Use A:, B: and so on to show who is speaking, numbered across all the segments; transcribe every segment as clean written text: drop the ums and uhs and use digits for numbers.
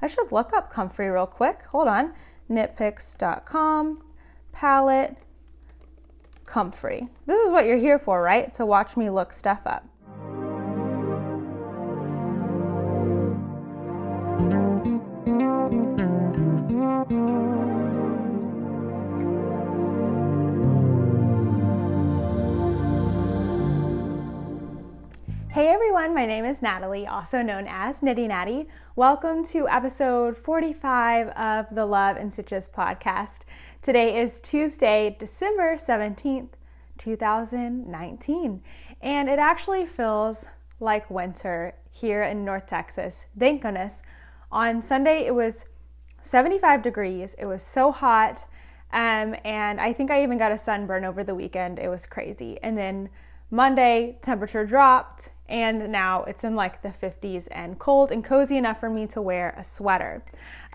A: I should look up comfrey real quick. Hold on. Knitpicks.com, palette, comfrey. This is what you're here for, right? To watch me look stuff up. Hey everyone, my name is Natalie, also known as Knitty Natty. Welcome to episode 45 of the Love and Stitches podcast. Today is Tuesday, December 17th, 2019, and it actually feels like winter here in North Texas. Thank goodness. On Sunday, it was 75 degrees. It was so hot, and I think I even got a sunburn over the weekend. It was crazy. And then Monday, temperature dropped, and now it's in like the 50s and cold and cozy enough for me to wear a sweater.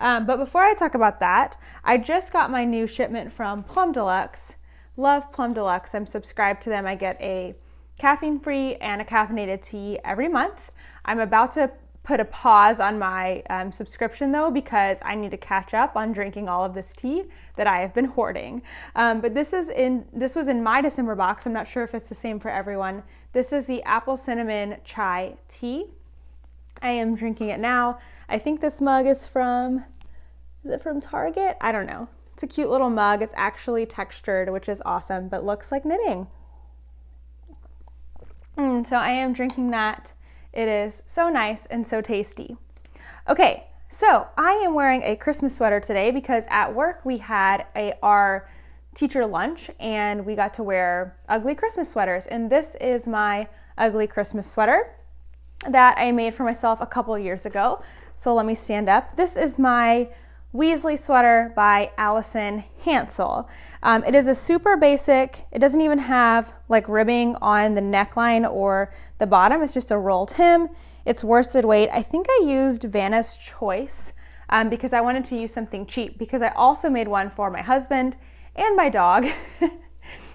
A: But before I talk about that, I just got my new shipment from Pom Deluxe. Love Pom Deluxe. I'm subscribed to them. I get a caffeine-free and a caffeinated tea every month. I'm about to put a pause on my subscription though, because I need to catch up on drinking all of this tea that I have been hoarding. But this was in my December box. I'm not sure if it's the same for everyone. This is the apple cinnamon chai tea. I am drinking it now. I think this mug is from Target? I don't know. It's a cute little mug. It's actually textured, which is awesome, but looks like knitting. So I am drinking that. It is so nice and so tasty. Okay, so I am wearing a Christmas sweater today because at work we had our teacher lunch and we got to wear ugly Christmas sweaters. And this is my ugly Christmas sweater that I made for myself a couple years ago. So let me stand up. This is my Weasley sweater by Allison Hansel. It is a super basic, it doesn't even have like ribbing on the neckline or the bottom, it's just a rolled hem. It's worsted weight. I think I used Vanna's Choice because I wanted to use something cheap because I also made one for my husband and my dog.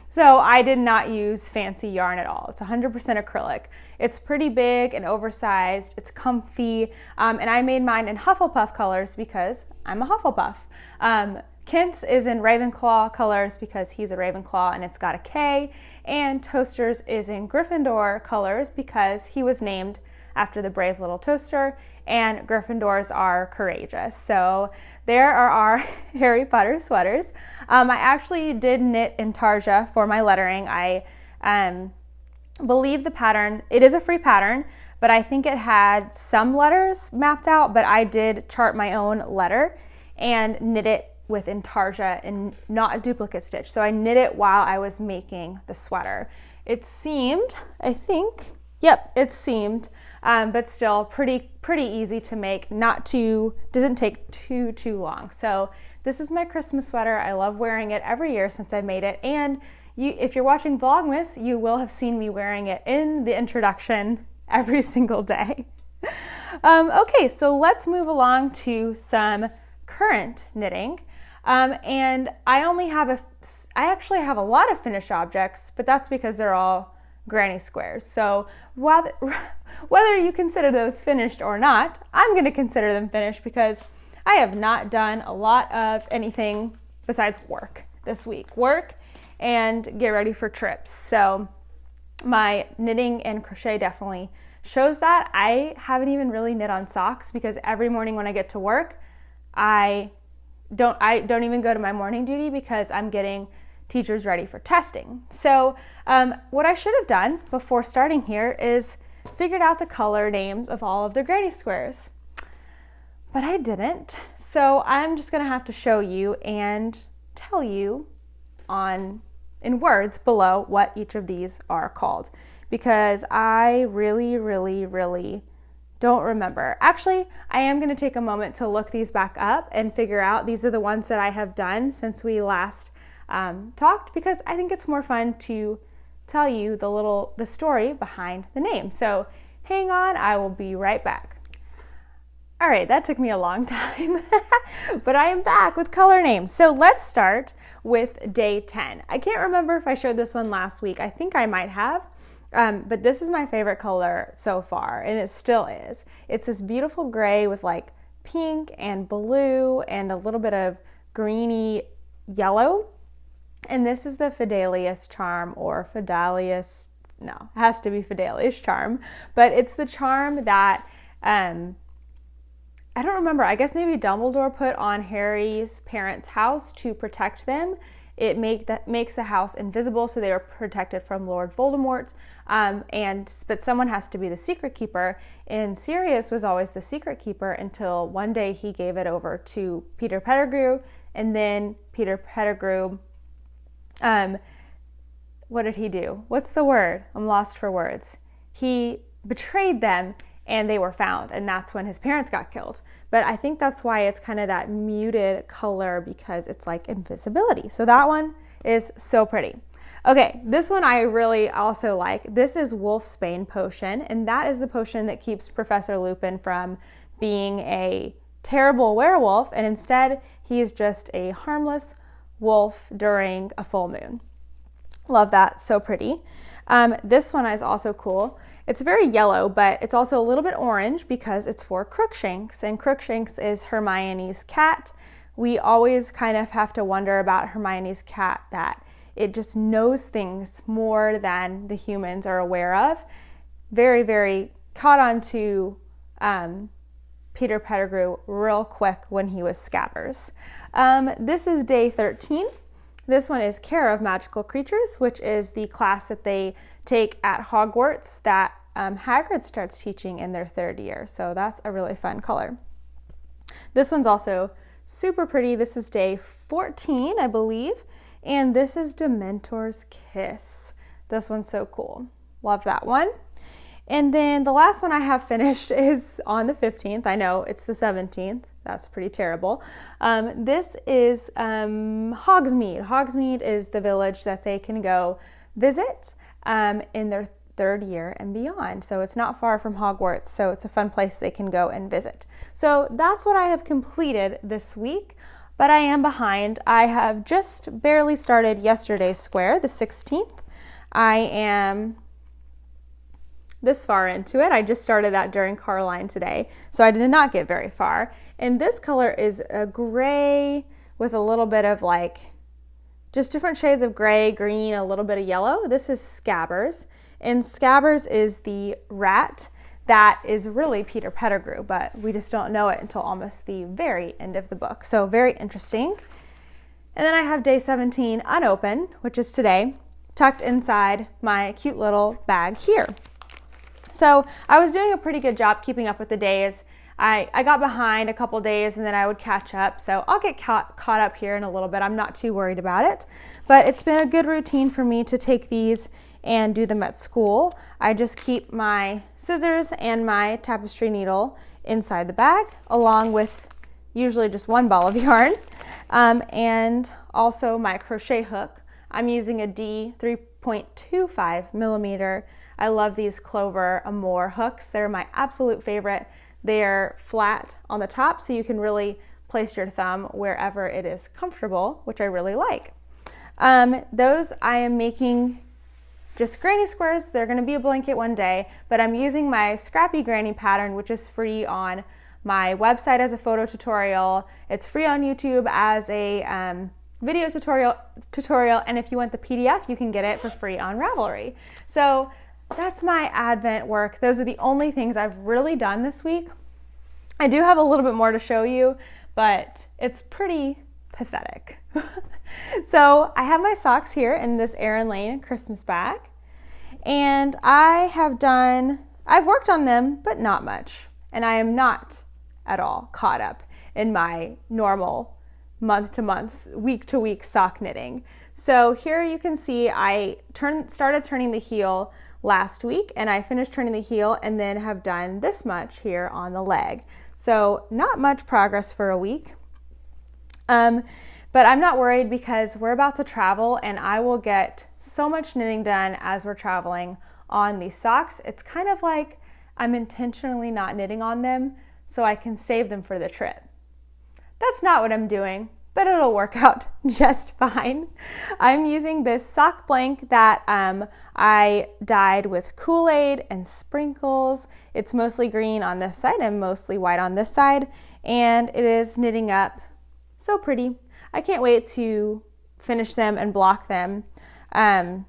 A: So I did not use fancy yarn at all. It's 100% acrylic. It's pretty big and oversized. It's comfy. And I made mine in Hufflepuff colors because I'm a Hufflepuff. Kent's is in Ravenclaw colors because he's a Ravenclaw and it's got a K. And Toaster's is in Gryffindor colors because he was named after the brave little toaster, and Gryffindors are courageous. So there are our Harry Potter sweaters. I actually did knit intarsia for my lettering. I believe the pattern, it is a free pattern, but I think it had some letters mapped out, but I did chart my own letter and knit it with intarsia and not a duplicate stitch. So I knit it while I was making the sweater. It seamed, I think, yep, it's seamed, but still pretty easy to make. Doesn't take too long. So this is my Christmas sweater. I love wearing it every year since I made it. And if you're watching Vlogmas, you will have seen me wearing it in the introduction every single day. Okay, so let's move along to some current knitting. And I actually have a lot of finished objects, but that's because they're all granny squares. So whether you consider those finished or not, I'm going to consider them finished because I have not done a lot of anything besides work this week. Work and get ready for trips. So my knitting and crochet definitely shows that. I haven't even really knit on socks because every morning when I get to work, I don't even go to my morning duty because I'm getting teachers ready for testing. So what I should have done before starting here is figured out the color names of all of the granny squares, but I didn't. So I'm just gonna have to show you and tell you in words below what each of these are called because I really don't remember. Actually, I am gonna take a moment to look these back up and figure out these are the ones that I have done since we last talked because I think it's more fun to tell you the story behind the name. So hang on, I will be right back. All right, that took me a long time, but I am back with color names. So let's start with day 10. I can't remember if I showed this one last week. I think I might have, but this is my favorite color so far, and it still is. It's this beautiful gray with like pink and blue and a little bit of greeny yellow. And this is the Fidelius charm, or Fidelius, no, it has to be Fidelius charm, but it's the charm that, I don't remember, I guess maybe Dumbledore put on Harry's parents' house to protect them. It makes the house invisible, so they were protected from Lord Voldemort. But someone has to be the secret keeper, and Sirius was always the secret keeper until one day he gave it over to Peter Pettigrew, and then Peter Pettigrew, what did he do? What's the word? I'm lost for words. He betrayed them, and they were found, and that's when his parents got killed. But I think that's why it's kind of that muted color, because it's like invisibility. So that one is so pretty. Okay, this one I really also like. This is Wolfsbane potion, and that is the potion that keeps Professor Lupin from being a terrible werewolf, and instead he is just a harmless wolf during a full moon. Love that, so pretty. This one is also cool. It's very yellow, but it's also a little bit orange because it's for Crookshanks, and Crookshanks is Hermione's cat. We always kind of have to wonder about Hermione's cat, that it just knows things more than the humans are aware of. Very, very caught on to Peter Pettigrew real quick when he was Scabbers. This is day 13. This one is Care of Magical Creatures, which is the class that they take at Hogwarts that Hagrid starts teaching in their 3rd year. So that's a really fun color. This one's also super pretty. This is day 14, I believe. And this is Dementor's Kiss. This one's so cool. Love that one. And then the last one I have finished is on the 15th. I know it's the 17th. That's pretty terrible. This is Hogsmeade. Hogsmeade is the village that they can go visit in their 3rd year and beyond. So it's not far from Hogwarts, so it's a fun place they can go and visit. So that's what I have completed this week, but I am behind. I have just barely started yesterday's square, the 16th. I am this far into it. I just started that during Carline today, so I did not get very far. And this color is a gray with a little bit of like just different shades of gray, green, a little bit of yellow. This is Scabbers, and Scabbers is the rat that is really Peter Pettigrew, but we just don't know it until almost the very end of the book. So very interesting. And then I have day 17 unopened, which is today, tucked inside my cute little bag here. So I was doing a pretty good job keeping up with the days. I got behind a couple days and then I would catch up. So I'll get caught up here in a little bit. I'm not too worried about it. But it's been a good routine for me to take these and do them at school. I just keep my scissors and my tapestry needle inside the bag, along with usually just one ball of yarn, and also my crochet hook. I'm using a D 3.25 millimeter. I love these Clover Amour hooks. They're my absolute favorite. They're flat on the top, so you can really place your thumb wherever it is comfortable, which I really like. Those I am making just granny squares. They're gonna be a blanket one day, but I'm using my Scrappy Granny pattern, which is free on my website as a photo tutorial. It's free on YouTube as a video tutorial, and if you want the PDF, you can get it for free on Ravelry. So that's my Advent work. Those are the only things I've really done this week. I do have a little bit more to show you, but it's pretty pathetic. So I have my socks here in this Erin Lane Christmas bag, and I've worked on them, but not much. And I am not at all caught up in my normal month-to-month, week-to-week sock knitting. So here you can see I started turning the heel last week, and I finished turning the heel and then have done this much here on the leg. So not much progress for a week. But I'm not worried because we're about to travel and I will get so much knitting done as we're traveling on these socks. It's kind of like I'm intentionally not knitting on them so I can save them for the trip. That's not what I'm doing, but it'll work out just fine. I'm using this sock blank that I dyed with Kool-Aid and sprinkles. It's mostly green on this side and mostly white on this side, and it is knitting up so pretty. I can't wait to finish them and block them. I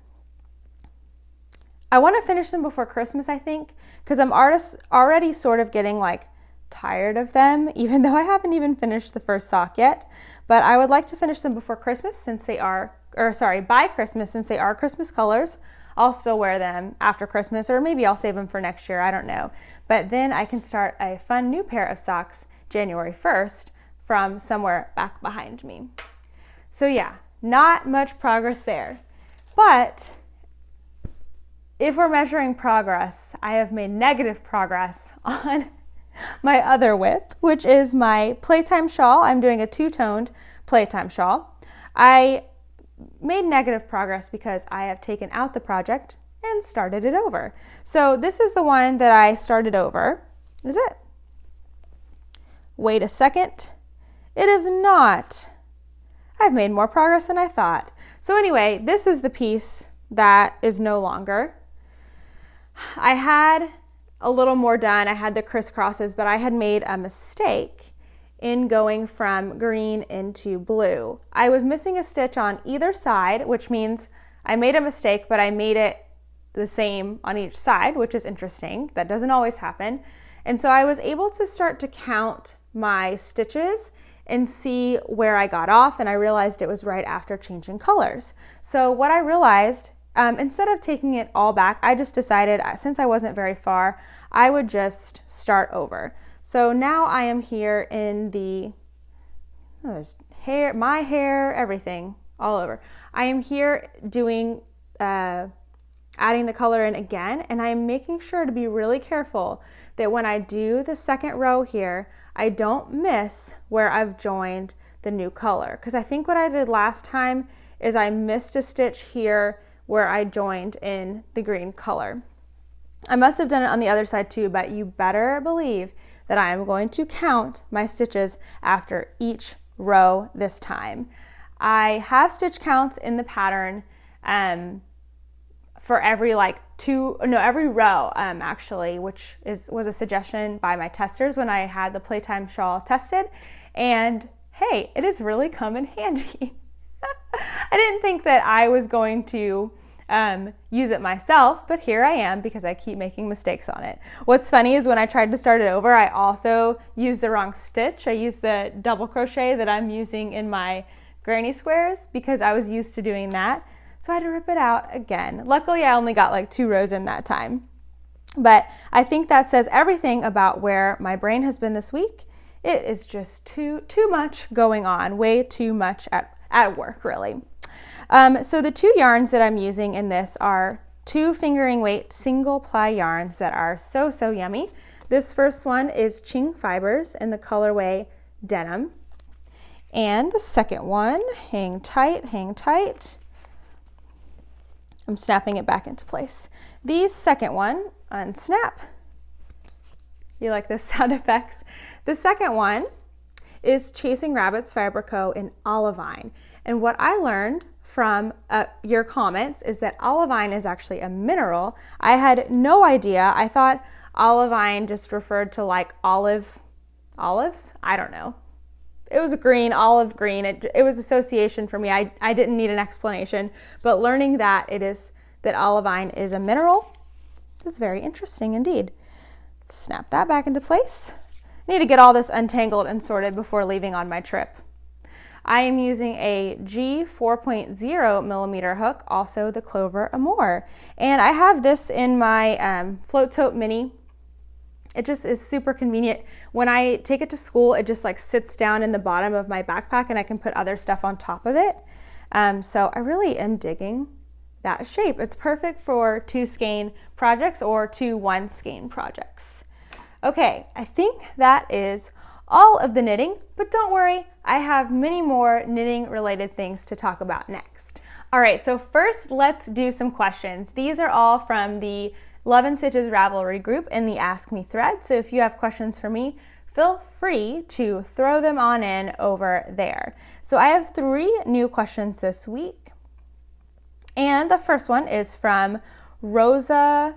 A: want to finish them before Christmas, I think, because I'm already sort of getting like tired of them, even though I haven't even finished the first sock yet. But I would like to finish them before Christmas since they are, by Christmas since they are Christmas colors. I'll still wear them after Christmas, or maybe I'll save them for next year, I don't know. But then I can start a fun new pair of socks January 1st from somewhere back behind me. So yeah, not much progress there. But if we're measuring progress, I have made negative progress on my other whip, which is my playtime shawl. I'm doing a two-toned playtime shawl. I made negative progress because I have taken out the project and started it over. So this is the one that I started over. Is it? Wait a second. It is not. I've made more progress than I thought. So anyway, this is the piece that is no longer. I had a little more done. I had the crisscrosses, but I had made a mistake in going from green into blue. I was missing a stitch on either side, which means I made a mistake, but I made it the same on each side, which is interesting. That doesn't always happen. And so I was able to start to count my stitches and see where I got off, and I realized it was right after changing colors. So what I realized, instead of taking it all back, I just decided, since I wasn't very far, I would just start over. So now I am here in the, there's hair, my hair, everything, all over. I am here doing, adding the color in again, and I'm making sure to be really careful that when I do the second row here, I don't miss where I've joined the new color. Because I think what I did last time is I missed a stitch here where I joined in the green color. I must have done it on the other side too, but you better believe that I am going to count my stitches after each row this time. I have stitch counts in the pattern for every every row actually, which was a suggestion by my testers when I had the playtime shawl tested, and hey, it has really come in handy. I didn't think that I was going to use it myself, but here I am because I keep making mistakes on it. What's funny is when I tried to start it over, I also used the wrong stitch. I used the double crochet that I'm using in my granny squares because I was used to doing that. So I had to rip it out again. Luckily, I only got like 2 rows in that time. But I think that says everything about where my brain has been this week. It is just too much going on, way too much at work, really. So the 2 yarns that I'm using in this are 2 fingering weight single ply yarns that are so yummy. This first one is Ching Fibers in the colorway Denim. And the second one, hang tight. I'm snapping it back into place. The second one, unsnap. You like this sound effects? The second one is Chasing Rabbits Fiber Co. in Olivine. And what I learned from your comments is that olivine is actually a mineral. I had no idea. I thought olivine just referred to like olives. I don't know. It was a green, olive green. It was association for me. I didn't need an explanation, but learning that olivine is a mineral is very interesting indeed. Snap that back into place. I need to get all this untangled and sorted before leaving on my trip. I am using a G 4.0 millimeter hook, also the Clover Amour. And I have this in my Float Tote Mini. It just is super convenient. When I take it to school, it just like sits down in the bottom of my backpack and I can put other stuff on top of it. So I really am digging that shape. It's perfect for 2 skein projects or 2 1 skein projects. Okay, I think that is all of the knitting, but don't worry, I have many more knitting related things to talk about next. All right, so first let's do some questions. These are all from the Love and Stitches Ravelry group in the Ask Me thread. So if you have questions for me, feel free to throw them on in over there. So I have 3 new questions this week. And the first one is from Rosa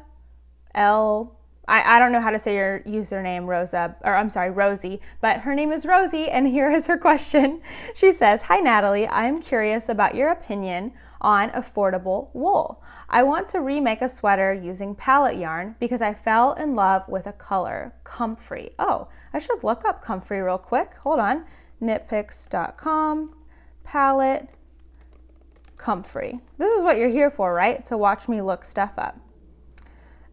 A: L. I don't know how to say your username, Rosie, but her name is Rosie, and here is her question. She says, "Hi Natalie, I'm curious about your opinion on affordable wool. I want to remake a sweater using palette yarn because I fell in love with a color, comfrey." Oh, I should look up comfrey real quick. Hold on. knitpicks.com, palette, comfrey. This is what you're here for, right? To watch me look stuff up.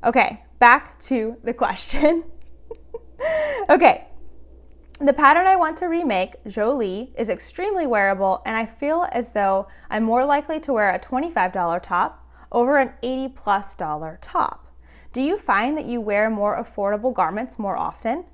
A: Okay, back to the question. Okay, the pattern I want to remake, Jolie, is extremely wearable, and I feel as though I'm more likely to wear a $25 top over an $80+ top. Do you find that you wear more affordable garments more often?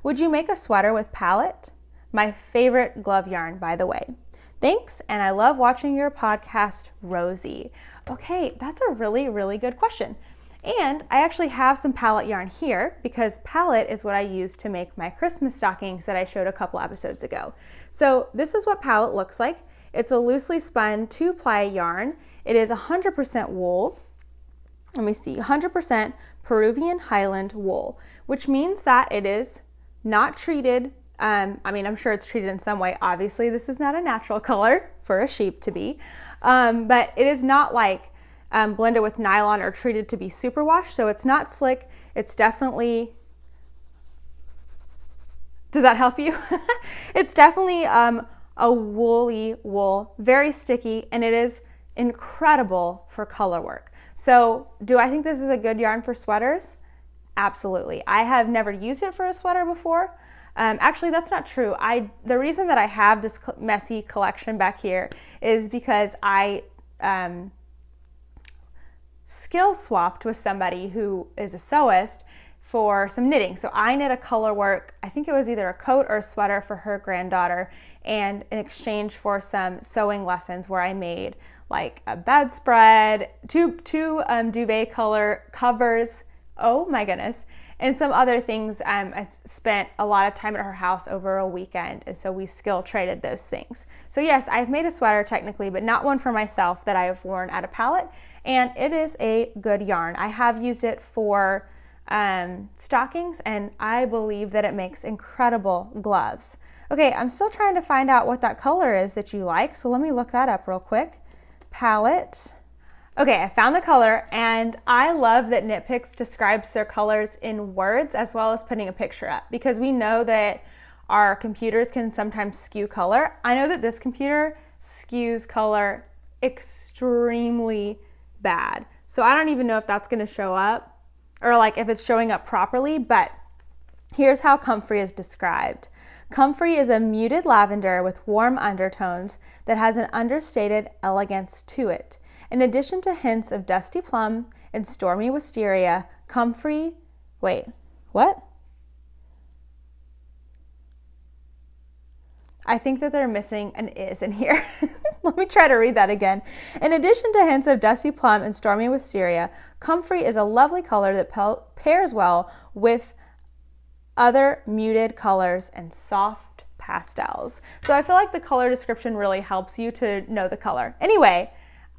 A: Would you make a sweater with palette? My favorite glove yarn, by the way. Thanks, and I love watching your podcast, Rosie. Okay, that's a really, really good question. And I actually have some palette yarn here because palette is what I use to make my Christmas stockings that I showed a couple episodes ago. So this is what palette looks like. It's a loosely spun 2-ply yarn. It is 100% wool. Let me see, 100% Peruvian Highland wool, which means that it is not treated. I'm sure it's treated in some way. Obviously, this is not a natural color for a sheep to be, but it is not like blended with nylon or treated to be superwash, so it's not slick. It's definitely, does that help you? It's definitely a woolly wool, very sticky, and it is incredible for color work. So do I think this is a good yarn for sweaters? Absolutely. I have never used it for a sweater before. Actually, that's not true. The reason that I have this messy collection back here is because I skill swapped with somebody who is a sewist for some knitting. So I knit a color work, I think it was either a coat or a sweater for her granddaughter, and in exchange for some sewing lessons where I made like a bedspread, two duvet color covers, oh my goodness, and some other things. I spent a lot of time at her house over a weekend, and so we skill traded those things. So yes, I've made a sweater technically, but not one for myself that I have worn at a palette, and it is a good yarn. I have used it for stockings, and I believe that it makes incredible gloves. Okay, I'm still trying to find out what that color is that you like, so let me look that up real quick. Palette. Okay, I found the color, and I love that Knit Picks describes their colors in words as well as putting a picture up, because we know that our computers can sometimes skew color. I know that this computer skews color extremely bad. So I don't even know if that's gonna show up or like if it's showing up properly, but here's how comfrey is described. Comfrey is a muted lavender with warm undertones that has an understated elegance to it. In addition to hints of dusty plum and stormy wisteria, comfrey, wait, what? I think that they're missing an is in here. Let me try to read that again. In addition to hints of dusty plum and stormy wisteria, comfrey is a lovely color that pairs well with other muted colors and soft pastels. So I feel like the color description really helps you to know the color. Anyway,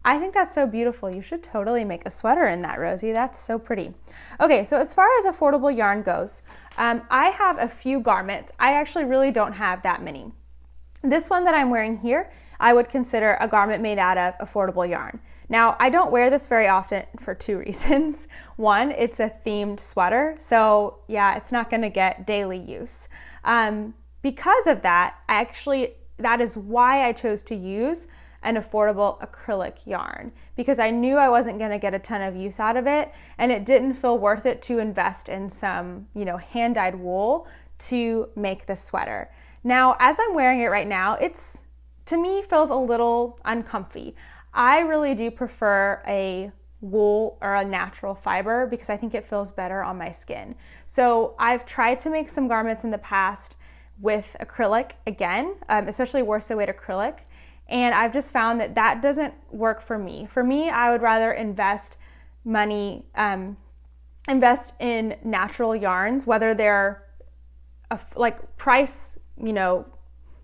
A: I think that's so beautiful. You should totally make a sweater in that, Rosie. That's so pretty. Okay, so as far as affordable yarn goes, I have a few garments. I actually really don't have that many. This one that I'm wearing here, I would consider a garment made out of affordable yarn. Now, I don't wear this very often for 2 reasons. One, it's a themed sweater, so yeah, it's not gonna get daily use. Because of that, that is why I chose to use an affordable acrylic yarn, because I knew I wasn't gonna get a ton of use out of it, and it didn't feel worth it to invest in some, hand-dyed wool to make the sweater. Now, as I'm wearing it right now, to me, feels a little uncomfy. I really do prefer a wool or a natural fiber because I think it feels better on my skin. So I've tried to make some garments in the past with acrylic again, especially worsted weight acrylic, and I've just found that that doesn't work for me. For me, I would rather invest in natural yarns, whether they're like price,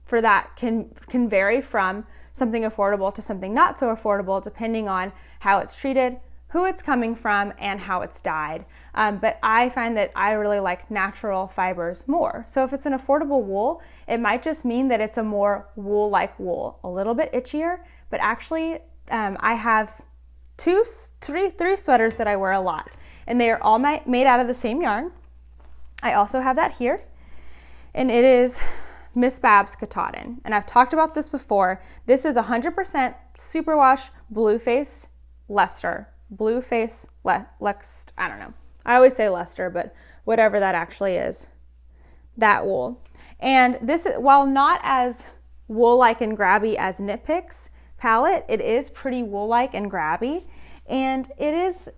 A: for that can vary from something affordable to something not so affordable, depending on how it's treated, who it's coming from, and how it's dyed. But I find that I really like natural fibers more. So if it's an affordable wool, it might just mean that it's a more wool-like wool, a little bit itchier, but actually I have three sweaters that I wear a lot, and they are all made out of the same yarn. I also have that here, and it is Miss Babs Katahdin, and I've talked about this before. This is 100% superwash Blueface Leicester. I don't know. I always say Leicester, but whatever that actually is, that wool. And this, while not as wool-like and grabby as Knit Picks palette, it is pretty wool-like and grabby, and it is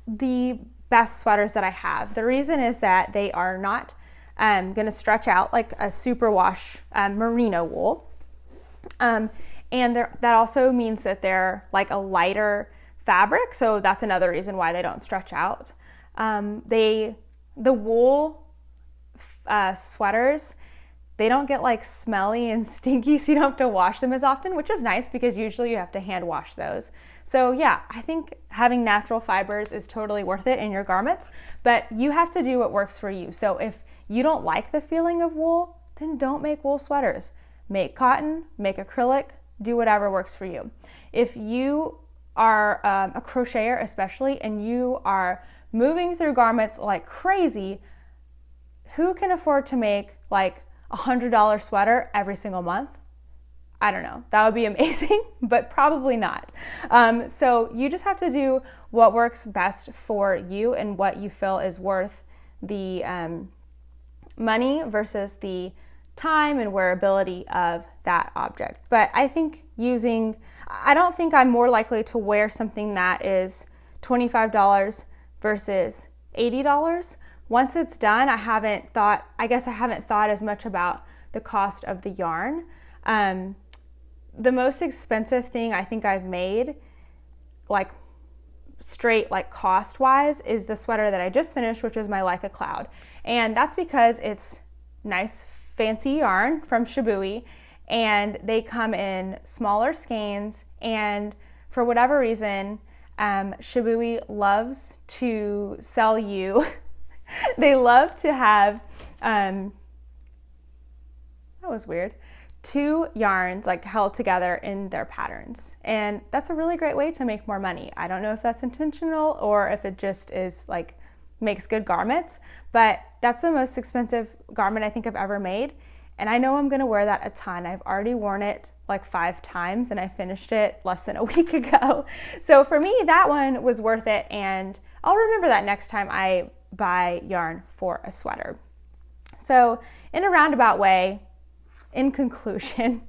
A: the best sweaters that I have. The reason is that they are not going to stretch out like a superwash merino wool, and that also means that they're like a lighter fabric, so that's another reason why they don't stretch out. The wool sweaters, they don't get like smelly and stinky, so you don't have to wash them as often, which is nice because usually you have to hand wash those. So yeah, I think having natural fibers is totally worth it in your garments, but you have to do what works for you. So if you don't like the feeling of wool, then don't make wool sweaters. Make cotton, make acrylic, do whatever works for you. If you are a crocheter especially, and you are moving through garments like crazy, who can afford to make like $100 sweater every single month? I don't know. That would be amazing, but probably not. So you just have to do what works best for you and what you feel is worth the money versus the time and wearability of that object. But I think I don't think I'm more likely to wear something that is $25 versus $80. Once it's done, I haven't thought as much about the cost of the yarn. The most expensive thing I think I've made, like straight like cost wise, is the sweater that I just finished, which is my Like a Cloud. And that's because it's nice fancy yarn from Shibui, and they come in smaller skeins, and for whatever reason, Shibui loves to sell you they love to have that was weird, 2 yarns like held together in their patterns, and that's a really great way to make more money. I don't know if that's intentional or if it just is like makes good garments, but that's the most expensive garment I think I've ever made, and I know I'm gonna wear that a ton. I've already worn it like 5 times, and I finished it less than a week ago. So for me, that one was worth it, and I'll remember that next time I buy yarn for a sweater. So in a roundabout way, in conclusion,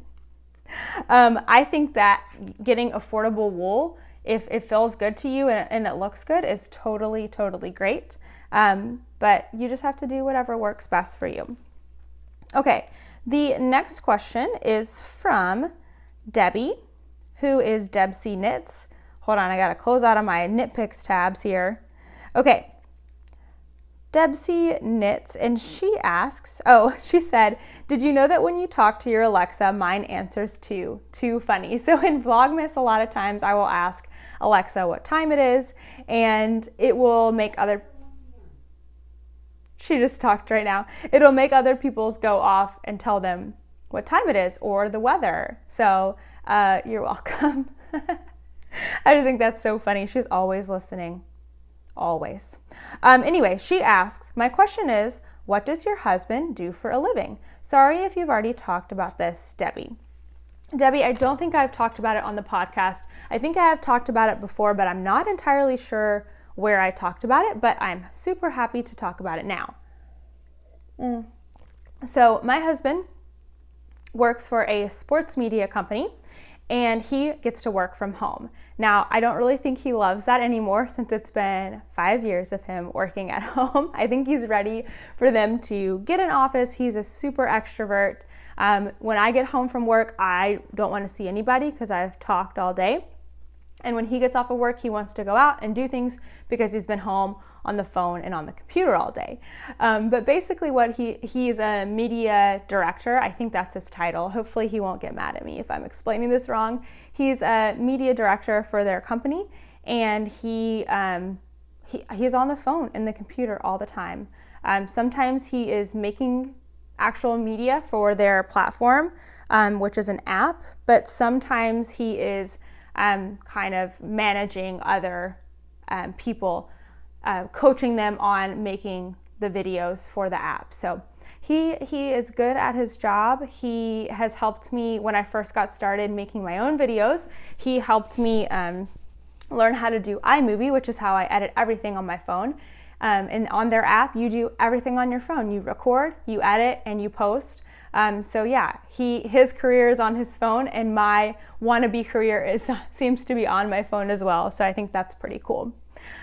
A: I think that getting affordable wool, if it feels good to you and it looks good, is totally, totally great. But you just have to do whatever works best for you. Okay, the next question is from Debbie, who is Deb C Knits. Hold on, I gotta close out of my Knit Picks tabs here. Okay, Deb C Knits, and she asks, she said, did you know that when you talk to your Alexa, mine answers too? Too funny. So in Vlogmas, a lot of times I will ask Alexa what time it is, and it will make she just talked right now. It'll make other people's go off and tell them what time it is or the weather. So you're welcome. I just think that's so funny. She's always listening. Always. Anyway, she asks, my question is, what does your husband do for a living? Sorry if you've already talked about this, Debbie. Debbie, I don't think I've talked about it on the podcast. I think I have talked about it before, but I'm not entirely sure where I talked about it, but I'm super happy to talk about it now. So my husband works for a sports media company, and he gets to work from home. Now, I don't really think he loves that anymore since it's been 5 years of him working at home. I think he's ready for them to get an office. He's a super extrovert. When I get home from work, I don't want to see anybody because I've talked all day. And when he gets off of work, he wants to go out and do things because he's been home on the phone and on the computer all day. But basically what he's a media director. I think that's his title. Hopefully he won't get mad at me if I'm explaining this wrong. He's a media director for their company, and he's on the phone and the computer all the time. Sometimes he is making actual media for their platform, which is an app, but sometimes he is kind of managing other people, coaching them on making the videos for the app. So he is good at his job. He has helped me when I first got started making my own videos. He helped me learn how to do iMovie, which is how I edit everything on my phone. And on their app, you do everything on your phone. You record, you edit, and you post. So yeah, his career is on his phone, and my wannabe career seems to be on my phone as well. So I think that's pretty cool.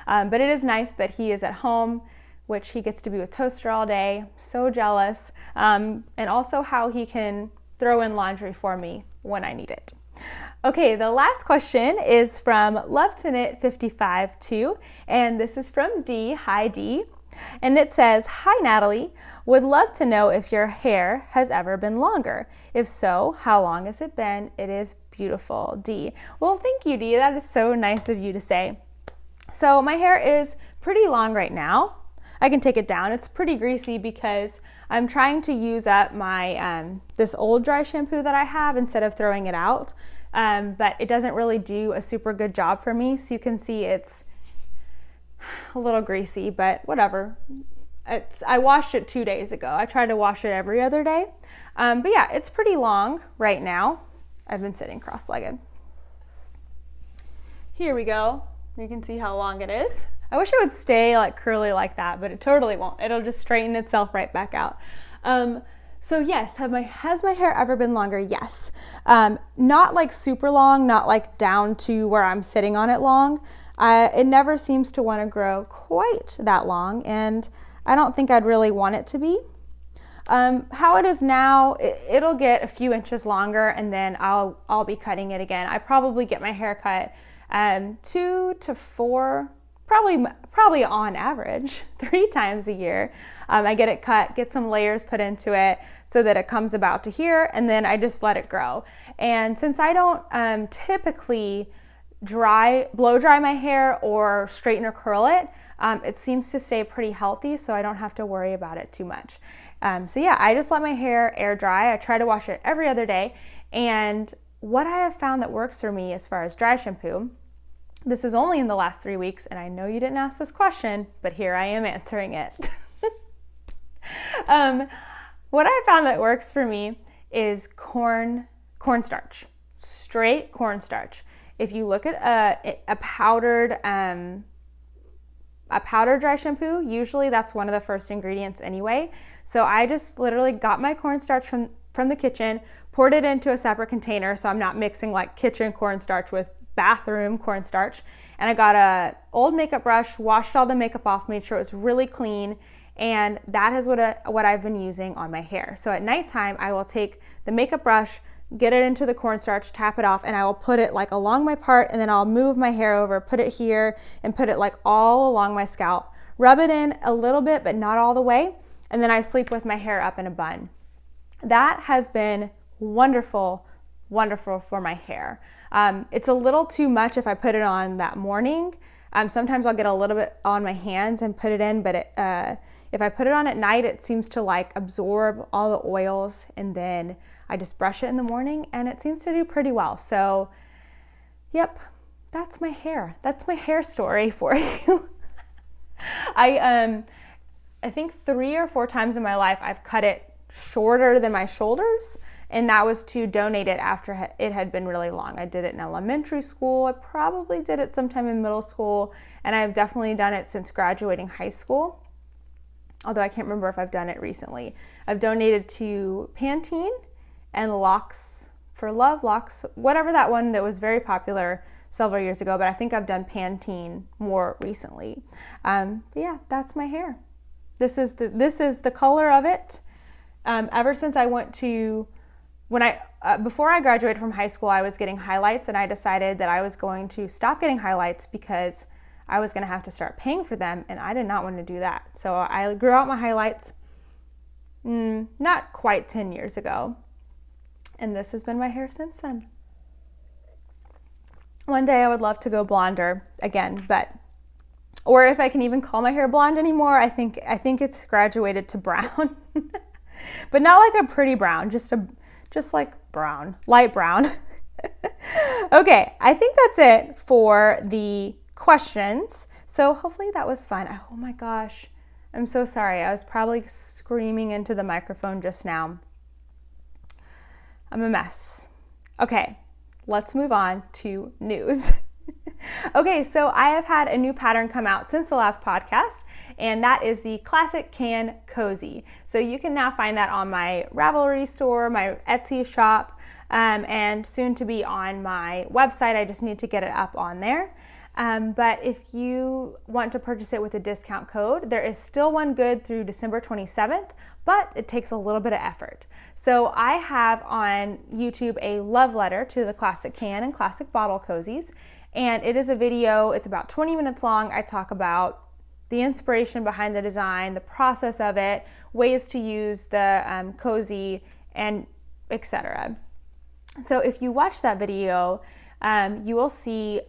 A: But it is nice that he is at home, which he gets to be with Toaster all day. So jealous. And also how he can throw in laundry for me when I need it. Okay, the last question is from Love to Knit 55-2, and this is from D. Hi, D. And it says, "Hi, Natalie. Would love to know if your hair has ever been longer. If so, how long has it been? It is beautiful, D." Well, thank you, D. That is so nice of you to say. So my hair is pretty long right now. I can take it down. It's pretty greasy because I'm trying to use up my this old dry shampoo that I have instead of throwing it out. But it doesn't really do a super good job for me. So you can see it's a little greasy, but whatever. I washed it 2 days ago. I try to wash it every other day. But yeah, it's pretty long right now. I've been sitting cross-legged. Here we go. You can see how long it is. I wish it would stay like curly like that, but it totally won't. It'll just straighten itself right back out. So yes, has my hair ever been longer? Yes. Not like super long, not like down to where I'm sitting on it long. It never seems to want to grow quite that long, and I don't think I'd really want it to be. How it is now, it'll get a few inches longer, and then I'll be cutting it again. I probably get my hair cut 2 to 4, probably on average 3 times a year. I get it cut, get some layers put into it so that it comes about to here, and then I just let it grow. And since I don't typically blow dry my hair or straighten or curl it, it seems to stay pretty healthy, so I don't have to worry about it too much. So yeah, I just let my hair air dry. I try to wash it every other day, and what I have found that works for me as far as dry shampoo, this is only in the last 3 weeks, and I know you didn't ask this question, but here I am answering it. What I found that works for me is cornstarch, straight cornstarch. If you look at a powdered dry shampoo, usually that's one of the first ingredients anyway. So I just literally got my cornstarch from the kitchen, poured it into a separate container so I'm not mixing like kitchen cornstarch with bathroom cornstarch. And I got a old makeup brush, washed all the makeup off, made sure it was really clean, and that is what I've been using on my hair. So at nighttime, I will take the makeup brush, get it into the cornstarch, tap it off, and I will put it like along my part, and then I'll move my hair over, put it here, and put it like all along my scalp. Rub it in a little bit, but not all the way, and then I sleep with my hair up in a bun. That has been wonderful for my hair. It's a little too much if I put it on that morning. Sometimes I'll get a little bit on my hands and put it in, but if I put it on at night, it seems to like absorb all the oils, and then I just brush it in the morning and it seems to do pretty well. So yep, that's my hair. That's my hair story for you. I think 3 or 4 times in my life I've cut it shorter than my shoulders, and that was to donate it after it had been really long. I did it in elementary school. I probably did it sometime in middle school, and I've definitely done it since graduating high school, although I can't remember if I've done it recently. I've donated to Pantene and Locks for Love, whatever that one that was very popular several years ago, but I think I've done Pantene more recently. But yeah, that's my hair. This is the color of it. Ever since I went to before I graduated from high school, I was getting highlights, and I decided that I was going to stop getting highlights because I was going to have to start paying for them, and I did not want to do that. So I grew out my highlights not quite 10 years ago, and this has been my hair since then. One day I would love to go blonder again, or if I can even call my hair blonde anymore, I think it's graduated to brown. But not like a pretty brown, just like brown, light brown. Okay, I think that's it for the questions. So hopefully that was fun. Oh my gosh, I'm so sorry. I was probably screaming into the microphone just now. I'm a mess. Okay, let's move on to news. Okay, so I have had a new pattern come out since the last podcast, and that is the Classic Can Cozy. So you can now find that on my Ravelry store, my Etsy shop, and soon to be on my website. I just need to get it up on there. But if you want to purchase it with a discount code, there is still one good through December 27th, but it takes a little bit of effort. So I have on YouTube a love letter to the Classic Can and Classic Bottle Cozies, and it is a video. It's about 20 minutes long. I talk about the inspiration behind the design, the process of it, ways to use the cozy, and etc. So if you watch that video, you will see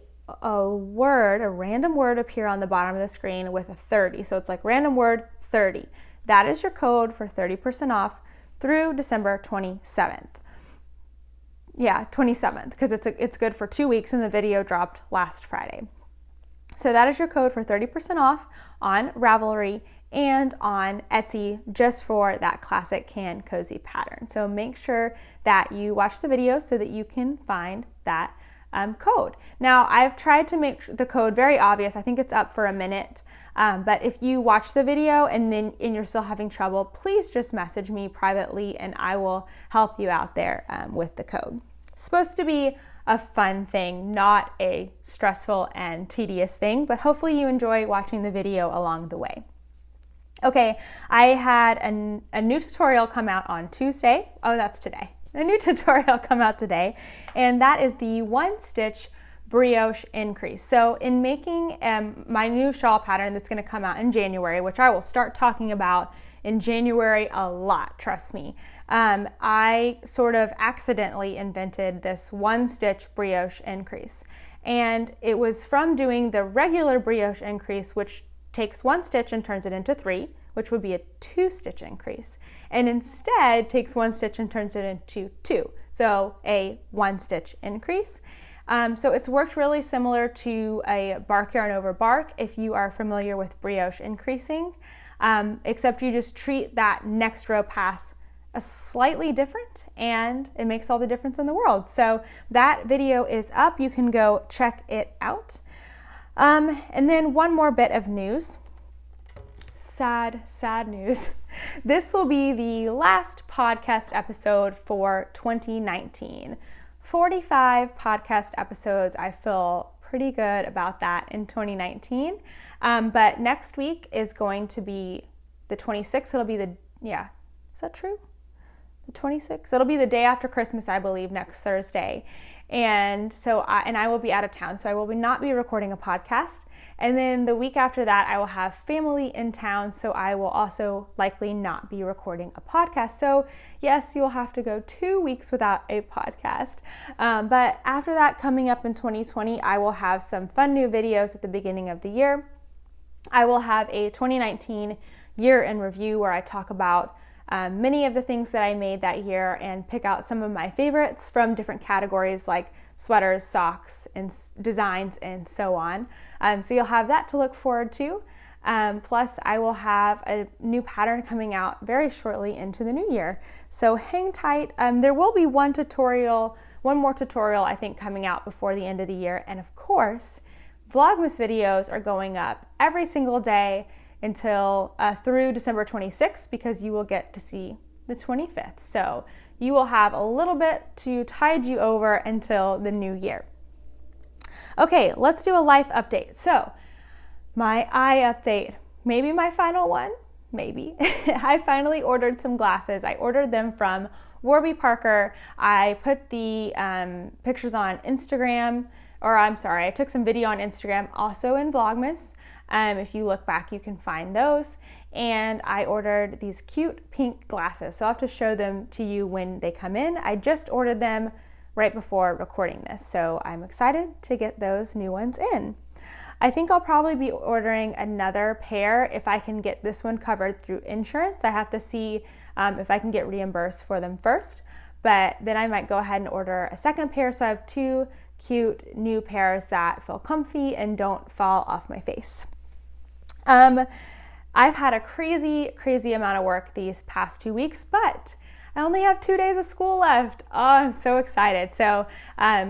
A: a random word appear on the bottom of the screen with a 30. So it's like random word 30. That is your code for 30% off through December 27th. Yeah, 27th, because it's good for 2 weeks, and the video dropped last Friday. So that is your code for 30% off on Ravelry and on Etsy, just for that Classic Can Cozy pattern. So make sure that you watch the video so that you can find that code. Now, I've tried to make the code very obvious. I think it's up for a minute, but if you watch the video and you're still having trouble, please just message me privately and I will help you out there with the code. It's supposed to be a fun thing, not a stressful and tedious thing, but hopefully you enjoy watching the video along the way. Okay, I had a new tutorial come out on Tuesday. Oh, that's today. A new tutorial come out today, and that is the 1-stitch brioche increase. So in making my new shawl pattern that's going to come out in January, which I will start talking about in January a lot, trust me, I sort of accidentally invented this 1-stitch brioche increase. And it was from doing the regular brioche increase, which takes 1 stitch and turns it into 3, which would be a 2-stitch increase, and instead takes 1 stitch and turns it into 2, so a 1-stitch increase. So it's worked really similar to a bark yarn over bark if you are familiar with brioche increasing, except you just treat that next row pass a slightly different, and it makes all the difference in the world. So that video is up. You can go check it out. And then one more bit of news. Sad news. This will be the last podcast episode for 2019. 45 podcast episodes. I feel pretty good about that in 2019. But next week is going to be the 26th. It'll be is that true? The 26th? It'll be the day after Christmas, I believe, next Thursday. And so I will be out of town, so I will not be recording a podcast. And then the week after that, I will have family in town, so I will also likely not be recording a podcast. So yes, you'll have to go 2 weeks without a podcast. But after that, coming up in 2020, I will have some fun new videos at the beginning of the year. I will have a 2019 year in review where I talk about many of the things that I made that year and pick out some of my favorites from different categories like sweaters, socks, and designs, and so on. So you'll have that to look forward to. Plus, I will have a new pattern coming out very shortly into the new year. So hang tight. There will be one more tutorial, I think, coming out before the end of the year. And of course, Vlogmas videos are going up every single day until through December 26th, because you will get to see the 25th. So you will have a little bit to tide you over until the new year. Okay, let's do a life update. So my eye update, maybe my final one, maybe. I finally ordered some glasses. I ordered them from Warby Parker. I put the pictures on Instagram, or I'm sorry, I took some video on Instagram, also in Vlogmas. If you look back, you can find those. And I ordered these cute pink glasses. So I'll have to show them to you when they come in. I just ordered them right before recording this. So I'm excited to get those new ones in. I think I'll probably be ordering another pair if I can get this one covered through insurance. I have to see if I can get reimbursed for them first, but then I might go ahead and order a second pair. So I have two cute new pairs that feel comfy and don't fall off my face. I've had a crazy amount of work these past 2 weeks, but I only have 2 days of school left. Oh, I'm so excited. So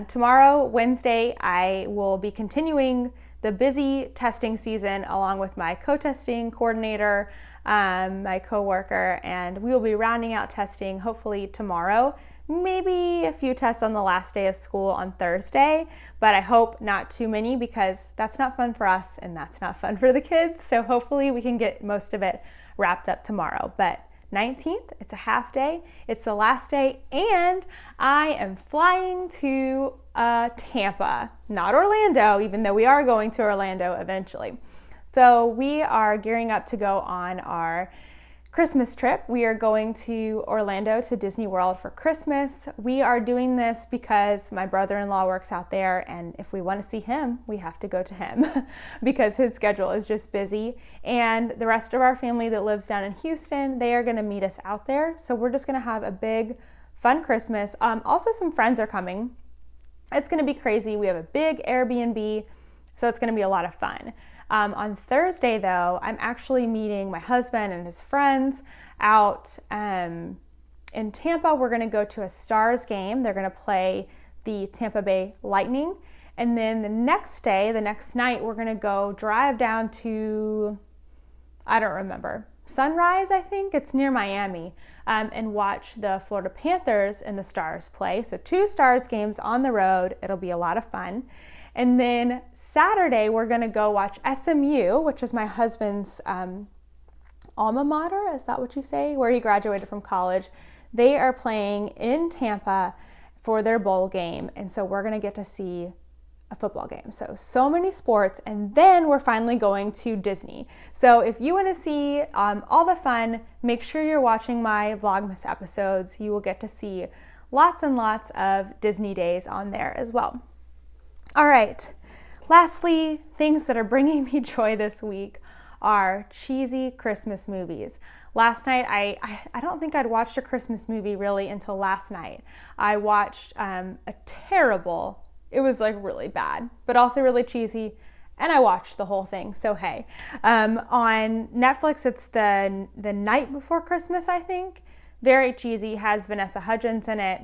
A: tomorrow, Wednesday, I will be continuing the busy testing season along with my co-testing coordinator, my coworker, and we will be rounding out testing hopefully tomorrow. Maybe a few tests on the last day of school on Thursday, but I hope not too many because that's not fun for us and that's not fun for the kids. So hopefully we can get most of it wrapped up tomorrow. But 19th, it's a half day, it's the last day, and I am flying to Tampa, not Orlando, even though we are going to Orlando eventually. So we are gearing up to go on our Christmas trip. We are going to Orlando to Disney World for Christmas. We are doing this because my brother-in-law works out there, and if we want to see him, we have to go to him because his schedule is just busy. And the rest of our family that lives down in Houston, they are going to meet us out there. So we're just going to have a big, fun Christmas. Also, some friends are coming. It's going to be crazy. We have a big Airbnb, so it's going to be a lot of fun. On Thursday, though, I'm actually meeting my husband and his friends out in Tampa. We're going to go to a Stars game. They're going to play the Tampa Bay Lightning. And then the next day, the next night, we're going to go drive down to, I don't remember, Sunrise, I think. It's near Miami, and watch the Florida Panthers and the Stars play. So 2 Stars games on the road. It'll be a lot of fun. And then Saturday, we're going to go watch SMU, which is my husband's alma mater. Is that what you say? Where he graduated from college. They are playing in Tampa for their bowl game. And so we're going to get to see a football game. So many sports. And then we're finally going to Disney. So if you want to see all the fun, make sure you're watching my Vlogmas episodes. You will get to see lots and lots of Disney days on there as well. All right, lastly, things that are bringing me joy this week are cheesy Christmas movies. Last night, I don't think I'd watched a Christmas movie really until last night. I watched a terrible, it was like really bad, but also really cheesy, and I watched the whole thing, so hey. On Netflix, it's the Night Before Christmas, I think. Very cheesy, has Vanessa Hudgens in it.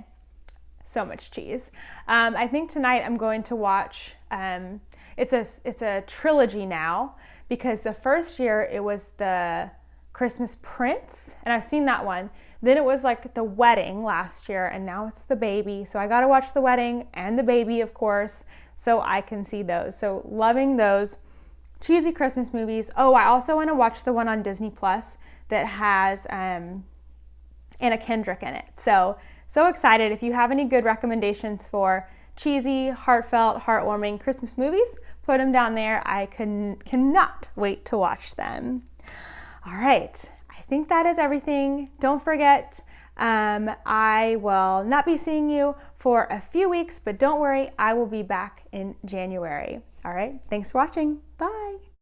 A: So much cheese. I think tonight I'm going to watch, it's a trilogy now, because the first year it was the Christmas Prince, and I've seen that one. Then it was like the wedding last year, and now it's the baby. So I got to watch the wedding and the baby, of course, so I can see those. So loving those cheesy Christmas movies. Oh, I also want to watch the one on Disney Plus that has Anna Kendrick in it. So excited. If you have any good recommendations for cheesy, heartfelt, heartwarming Christmas movies, put them down there. I cannot wait to watch them. All right, I think that is everything. Don't forget, I will not be seeing you for a few weeks, but don't worry, I will be back in January. All right, thanks for watching. Bye.